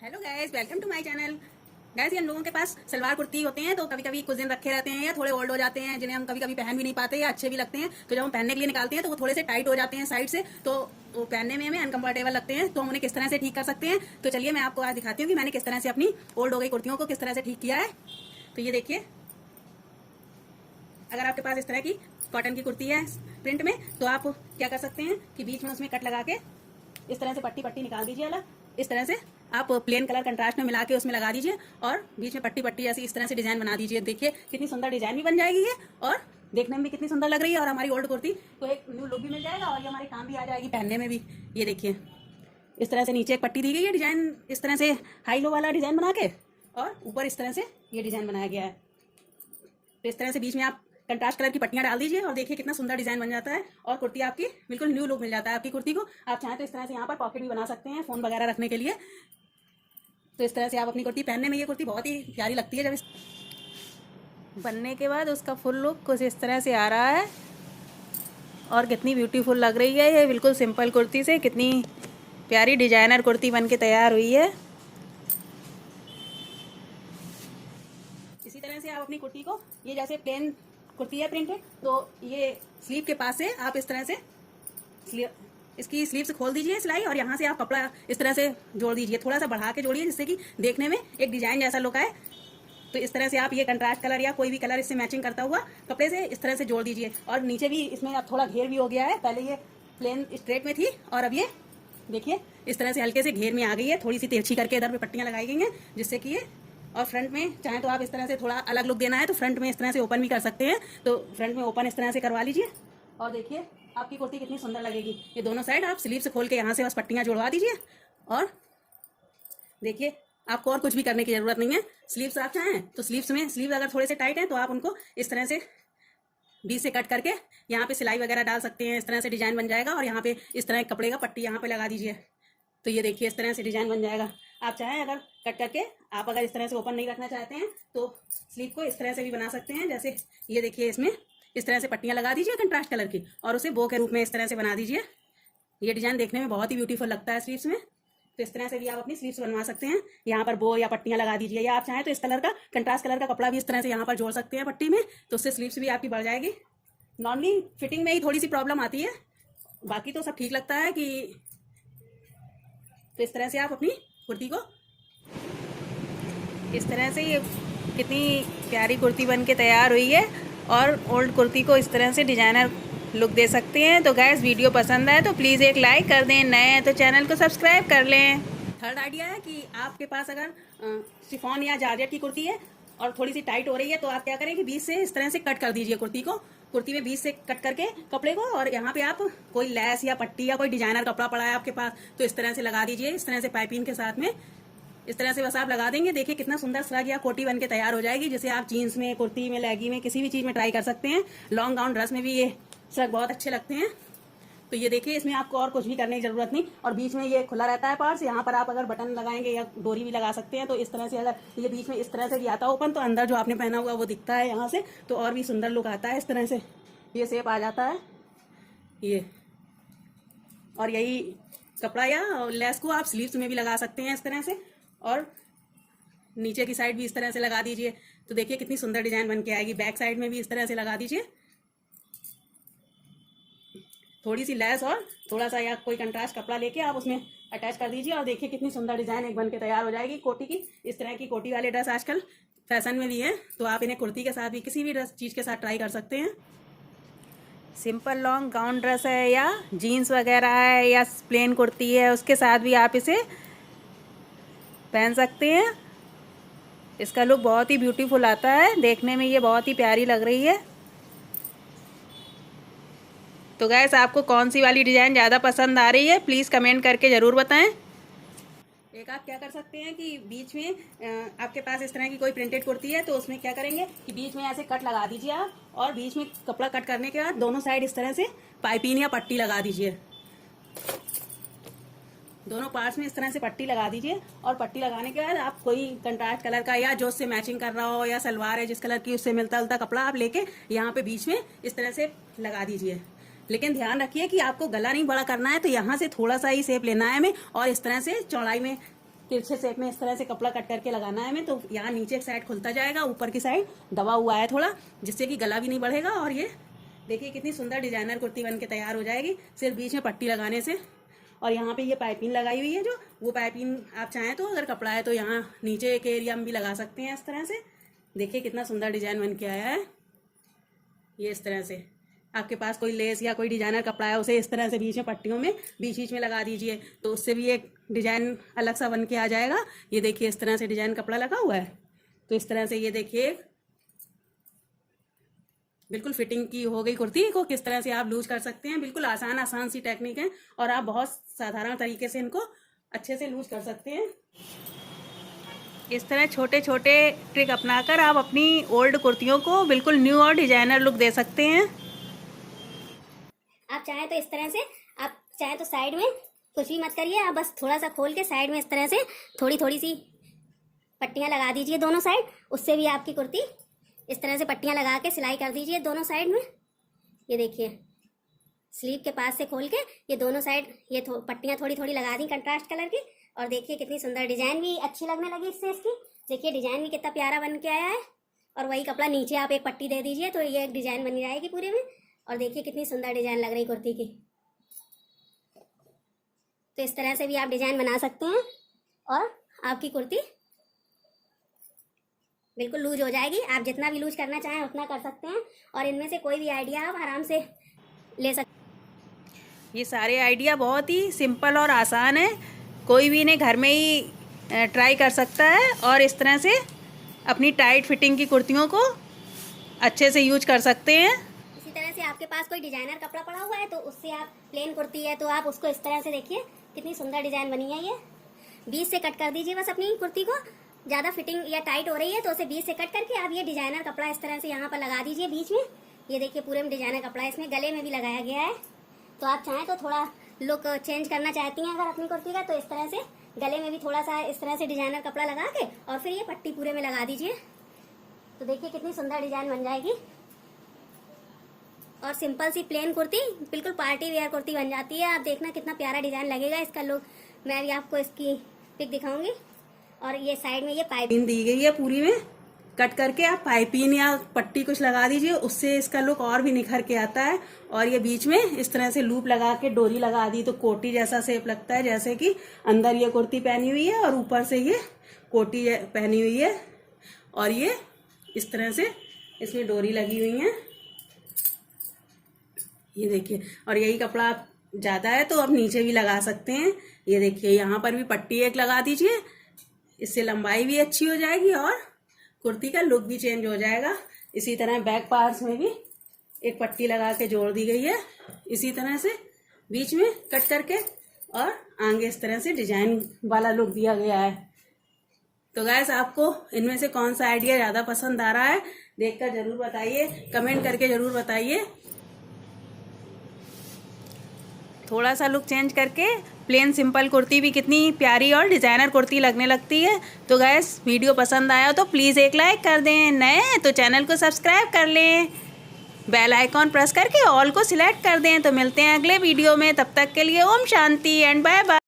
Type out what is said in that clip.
Hello guys, welcome to my channel. Guys, ये लोगों के पास सलवार कुर्ती होते हैं तो कभी कभी कुछ दिन रखे रहते हैं या थोड़े ओल्ड हो जाते हैं, जिन्हें हम कभी कभी पहन भी नहीं पाते या अच्छे भी लगते हैं। तो जब हम पहनने के लिए निकालते हैं तो वो थोड़े से टाइट हो जाते हैं साइड से, तो वो पहनने में हमें अनकंफर्टेबल लगते हैं। तो हम उन्हें किस तरह से ठीक कर सकते हैं, तो चलिए मैं आपको आज दिखाती हूँ कि मैंने किस तरह से अपनी ओल्ड हो गई कुर्तियों को किस तरह से ठीक किया है। तो ये देखिए, अगर आपके पास इस तरह की कॉटन की कुर्ती है प्रिंट में, तो आप क्या कर सकते हैं कि बीच में उसमें कट लगा के इस तरह से पट्टी पट्टी निकाल दीजिए अलग। इस तरह से आप प्लेन कलर कंट्रास्ट में मिला के उसमें लगा दीजिए और बीच में पट्टी पट्टी ऐसी इस तरह से डिजाइन बना दीजिए। देखिए कितनी सुंदर डिजाइन भी बन जाएगी ये, और देखने में भी कितनी सुंदर लग रही है, और हमारी ओल्ड कुर्ती को एक न्यू लुक भी मिल जाएगा और ये हमारे काम भी आ जाएगी पहनने में भी। ये देखिए, इस तरह से नीचे एक पट्टी दी गई है डिजाइन, इस तरह से हाई लो वाला डिजाइन बना के, और ऊपर इस तरह से ये डिजाइन बनाया गया है। तो इस तरह से बीच में आप कंट्रास्ट कलर की पट्टियां डाल दीजिए और देखिए कितना सुंदर डिजाइन बन जाता है, और कुर्ती आपकी बिल्कुल न्यू लुक मिल जाता है आपकी कुर्ती को। आप चाहें तो इस तरह से यहाँ पर पॉकेट भी बना सकते हैं फोन वगैरह रखने के लिए। तो इस तरह से आप अपनी कुर्ती पहनने में ये कुर्ती बहुत ही प्यारी लगती है। जब इस बनने के बाद उसका फुल लुक कुछ इस तरह से आ रहा है, और कितनी ब्यूटीफुल लग रही है ये। बिल्कुल सिंपल कुर्ती से कितनी प्यारी डिजाइनर कुर्ती बन के तैयार हुई है। इसी तरह से आप अपनी कुर्ती को, ये जैसे प्लेन कुर्ती है प्रिंटेड, तो ये स्लीव के पास से आप इस तरह से इसकी स्लीव से खोल दीजिए सिलाई, और यहाँ से आप कपड़ा इस तरह से जोड़ दीजिए, थोड़ा सा बढ़ा के जोड़िए जिससे कि देखने में एक डिजाइन जैसा लुक आए। तो इस तरह से आप ये कंट्रास्ट कलर या कोई भी कलर इससे मैचिंग करता हुआ कपड़े से इस तरह से जोड़ दीजिए। और नीचे भी इसमें अब थोड़ा घेर भी हो गया है, पहले ये प्लेन स्ट्रेट में थी और अब ये देखिए इस तरह से हल्के से घेर में आ गई है, थोड़ी सी तिरछी करके इधर पे पट्टियां लगाई गई हैं जिससे कि ये, और फ्रंट में चाहे तो आप इस तरह से थोड़ा अलग लुक देना है तो फ्रंट में इस तरह से ओपन भी कर सकते हैं। तो फ्रंट में ओपन इस तरह से करवा लीजिए, और देखिए आपकी कुर्ती कितनी सुंदर लगेगी। ये दोनों साइड आप स्लीव से खोल के यहाँ से बस पट्टियां जुड़वा दीजिए, और देखिए आपको और कुछ भी करने की जरूरत नहीं है। स्लीव्स आप चाहें तो स्लीव्स में, स्लीव अगर थोड़े से टाइट हैं तो आप उनको इस तरह से बीच से कट करके यहाँ पे सिलाई वगैरह डाल सकते हैं। इस तरह से डिजाइन बन जाएगा, और यहाँ पे इस तरह कपड़े का पट्टी यहाँ पे लगा दीजिए, तो ये देखिए इस तरह से डिजाइन बन जाएगा। आप चाहें अगर कट करके, आप अगर इस तरह से ओपन नहीं रखना चाहते हैं तो स्लीव को इस तरह से भी बना सकते हैं। जैसे ये देखिए, इसमें इस तरह से पट्टियां लगा दीजिए कंट्रास्ट कलर की, और उसे बो के रूप में इस तरह से बना दीजिए। ये डिजाइन देखने में बहुत ही ब्यूटीफुल लगता है स्लीव्स में। तो इस तरह से भी आप अपनी स्लीव्स बनवा सकते हैं, यहाँ पर बो या पट्टियां लगा दीजिए, या आप चाहें तो इस कलर का कंट्रास्ट कलर का कपड़ा भी इस तरह से यहाँ पर जोड़ सकते हैं पट्टी में, तो उससे स्लीव्स भी आपकी बढ़ जाएगी। नॉर्मली फिटिंग में ही थोड़ी सी प्रॉब्लम आती है, बाकी तो सब ठीक लगता है कि। तो इस तरह से आप अपनी कुर्ती को, इस तरह से ये कितनी प्यारी कुर्ती बन के तैयार हुई है, और ओल्ड कुर्ती को इस तरह से डिजाइनर लुक दे सकते हैं। तो गैस, वीडियो पसंद आए तो प्लीज़ एक लाइक कर दें, नए हैं तो चैनल को सब्सक्राइब कर लें। थर्ड आइडिया है कि आपके पास अगर शिफॉन या जॉर्जेट की कुर्ती है और थोड़ी सी टाइट हो रही है, तो आप क्या करें कि बीच से इस तरह से कट कर दीजिए कुर्ती को, कुर्ती में बीच से कट करके कपड़े को, और यहाँ पे आप कोई लैस या पट्टी या कोई डिजाइनर कपड़ा पड़ा है आपके पास तो इस तरह से लगा दीजिए, इस तरह से पाइपिंग के साथ में इस तरह से बस आप लगा देंगे। देखिए कितना सुंदर श्रग या कोटी बन के तैयार हो जाएगी, जिसे आप जीन्स में, कुर्ती में, लेगी में, किसी भी चीज में ट्राई कर सकते हैं। लॉन्ग गाउन ड्रेस में भी ये श्रग बहुत अच्छे लगते हैं। तो ये देखिए, इसमें आपको और कुछ भी करने की जरूरत नहीं, और बीच में ये खुला रहता है पार्ट्स, यहाँ पर आप अगर बटन लगाएंगे या डोरी भी लगा सकते हैं। तो इस तरह से अगर ये बीच में इस तरह से भी आता है ओपन, तो अंदर जो आपने पहना हुआ वो दिखता है यहाँ से, तो और भी सुंदर लुक आता है। इस तरह से ये शेप आ जाता है ये, और यही कपड़ा या लेस को आप स्लीव्स में भी लगा सकते हैं इस तरह से, और नीचे की साइड भी इस तरह से लगा दीजिए। तो देखिए कितनी सुंदर डिजाइन बन के आएगी। बैक साइड में भी इस तरह से लगा दीजिए, थोड़ी सी लेस और थोड़ा सा या कोई कंट्रास्ट कपड़ा लेके आप उसमें अटैच कर दीजिए, और देखिए कितनी सुंदर डिजाइन एक बन के तैयार हो जाएगी कोटी की। इस तरह की कोटी वाले ड्रेस आजकल फैशन में भी है, तो आप इन्हें कुर्ती के साथ भी, किसी भी ड्रेस चीज के साथ ट्राई कर सकते हैं। सिंपल लॉन्ग गाउन ड्रेस है या जीन्स वगैरह है या प्लेन कुर्ती है, उसके साथ भी आप इसे पहन सकते हैं। इसका लुक बहुत ही ब्यूटीफुल आता है, देखने में ये बहुत ही प्यारी लग रही है। तो गैस, आपको कौन सी वाली डिज़ाइन ज़्यादा पसंद आ रही है प्लीज़ कमेंट करके ज़रूर बताएं। एक आप क्या कर सकते हैं कि बीच में आपके पास इस तरह की कोई प्रिंटेड कुर्ती है, तो उसमें क्या करेंगे कि बीच में ऐसे कट लगा दीजिए आप, और बीच में कपड़ा कट करने के बाद दोनों साइड इस तरह से पाइपिंग या पट्टी लगा दीजिए। दोनों पार्ट्स में इस तरह से पट्टी लगा दीजिए, और पट्टी लगाने के बाद आप कोई कंट्रास्ट कलर का या जो उससे मैचिंग कर रहा हो, या सलवार है जिस कलर की उससे मिलता जुलता कपड़ा आप लेके यहाँ पे बीच में इस तरह से लगा दीजिए। लेकिन ध्यान रखिए कि आपको गला नहीं बड़ा करना है, तो यहाँ से थोड़ा सा ही शेप लेना है हमें, और इस तरह से चौड़ाई में तिरछे शेप में इस तरह से कपड़ा कट करके लगाना है हमें। तो यहाँ नीचे एक साइड खुलता जाएगा, ऊपर की साइड दबा हुआ है थोड़ा, जिससे कि गला भी नहीं बढ़ेगा। और ये देखिए कितनी सुंदर डिजाइनर कुर्ती बन के तैयार हो जाएगी सिर्फ बीच में पट्टी लगाने से। और यहाँ पे ये पाइपिंग लगाई हुई है, जो वो पाइपिंग आप चाहें तो अगर कपड़ा है तो यहाँ नीचे के एरिया में भी लगा सकते हैं इस तरह से। देखिए कितना सुंदर डिजाइन बन के आया है। ये इस तरह से आपके पास कोई लेस या कोई डिजाइनर कपड़ा है, उसे इस तरह से बीच में पट्टियों में बीच बीच में लगा दीजिए, तो उससे भी एक डिजाइन अलग सा बन के आ जाएगा। ये देखिए इस तरह से डिजाइन कपड़ा लगा हुआ है, तो इस तरह से ये देखिए बिल्कुल फिटिंग की हो गई कुर्ती को। किस तरह से आप लूज कर सकते हैं, बिल्कुल आसान सी टेक्निक है और आप बहुत साधारण तरीके से इनको अच्छे से लूज कर सकते हैं। इस तरह छोटे छोटे ट्रिक अपनाकर आप अपनी ओल्ड कुर्तियों को बिल्कुल न्यू और डिजाइनर लुक दे सकते हैं। आप चाहें तो इस तरह से, आप चाहें तो साइड में कुछ भी मत करिए, आप बस थोड़ा सा खोल के साइड में इस तरह से थोड़ी सी पट्टियां लगा दीजिए दोनों साइड। उससे भी आपकी कुर्ती इस तरह से पट्टियां लगा के सिलाई कर दीजिए दोनों साइड में। ये देखिए स्लीव के पास से खोल के ये दोनों साइड ये पट्टियां थोड़ी लगा दी कंट्रास्ट कलर की। और देखिए कितनी सुंदर डिजाइन भी अच्छी लगने लगी इससे इसकी। देखिए डिजाइन भी कितना प्यारा बन के आया है। और वही कपड़ा नीचे आप एक पट्टी दे दीजिए तो ये एक डिजाइन बन जाएगी पूरे में। और देखिए कितनी सुंदर डिजाइन लग रही कुर्ती की। तो इस तरह से भी आप डिजाइन बना सकते हैं और आपकी कुर्ती बिल्कुल लूज हो जाएगी। आप जितना भी लूज करना चाहें उतना कर सकते हैं और इनमें से कोई भी आइडिया आप आराम से ले सकते हैं। ये सारे आइडिया बहुत ही सिंपल और आसान है, कोई भी इन्हें घर में ही ट्राई कर सकता है और इस तरह से अपनी टाइट फिटिंग की कुर्तियों को अच्छे से यूज कर सकते हैं। इसी तरह से आपके पास कोई डिजाइनर कपड़ा पड़ा हुआ है तो उससे आप प्लेन कुर्ती है तो आप उसको इस तरह से देखिए कितनी सुंदर डिजाइन बनी है। ये 20 से कट कर दीजिए बस अपनी कुर्ती को। ज़्यादा फिटिंग या टाइट हो रही है तो उसे 20 से कट करके आप ये डिजाइनर कपड़ा इस तरह से यहाँ पर लगा दीजिए बीच में। ये देखिए पूरे में डिजाइनर कपड़ा इसमें गले में भी लगाया गया है। तो आप चाहें तो थोड़ा लुक चेंज करना चाहती हैं अगर अपनी कुर्ती का, तो इस तरह से गले में भी थोड़ा सा इस तरह से डिजाइनर कपड़ा लगा के और फिर ये पट्टी पूरे में लगा दीजिए। तो देखिए कितनी सुंदर डिजाइन बन जाएगी और सिंपल सी प्लेन कुर्ती बिल्कुल पार्टी वेयर कुर्ती बन जाती है। आप देखना कितना प्यारा डिजाइन लगेगा इसका लुक। मैं भी आपको इसकी पिक दिखाऊंगी। और ये साइड में ये पाइपिंग दी गई है पूरी में कट करके, आप पाइपिंग या पट्टी कुछ लगा दीजिए, उससे इसका लुक और भी निखर के आता है। और ये बीच में इस तरह से लूप लगा के डोरी लगा दी तो कोटी जैसा शेप लगता है, जैसे कि अंदर ये कुर्ती पहनी हुई है और ऊपर से ये कोटी पहनी हुई है। और ये इस तरह से इसमें डोरी लगी हुई है, ये देखिए। और यही कपड़ा आप ज्यादा है तो आप नीचे भी लगा सकते हैं। ये देखिए यहाँ पर भी पट्टी एक लगा दीजिए, इससे लंबाई भी अच्छी हो जाएगी और कुर्ती का लुक भी चेंज हो जाएगा। इसी तरह बैक पार्ट्स में भी एक पट्टी लगा के जोड़ दी गई है, इसी तरह से बीच में कट करके और आगे इस तरह से डिजाइन वाला लुक दिया गया है। तो गाइस आपको इनमें से कौन सा आइडिया ज़्यादा पसंद आ रहा है देखकर जरूर बताइए, कमेंट करके जरूर बताइए। थोड़ा सा लुक चेंज करके प्लेन सिंपल कुर्ती भी कितनी प्यारी और डिज़ाइनर कुर्ती लगने लगती है। तो गैस वीडियो पसंद आया तो प्लीज़ एक लाइक कर दें, नए हैं तो चैनल को सब्सक्राइब कर लें, बेल आइकॉन प्रेस करके ऑल को सिलेक्ट कर दें। तो मिलते हैं अगले वीडियो में, तब तक के लिए Om Shanti and bye bye.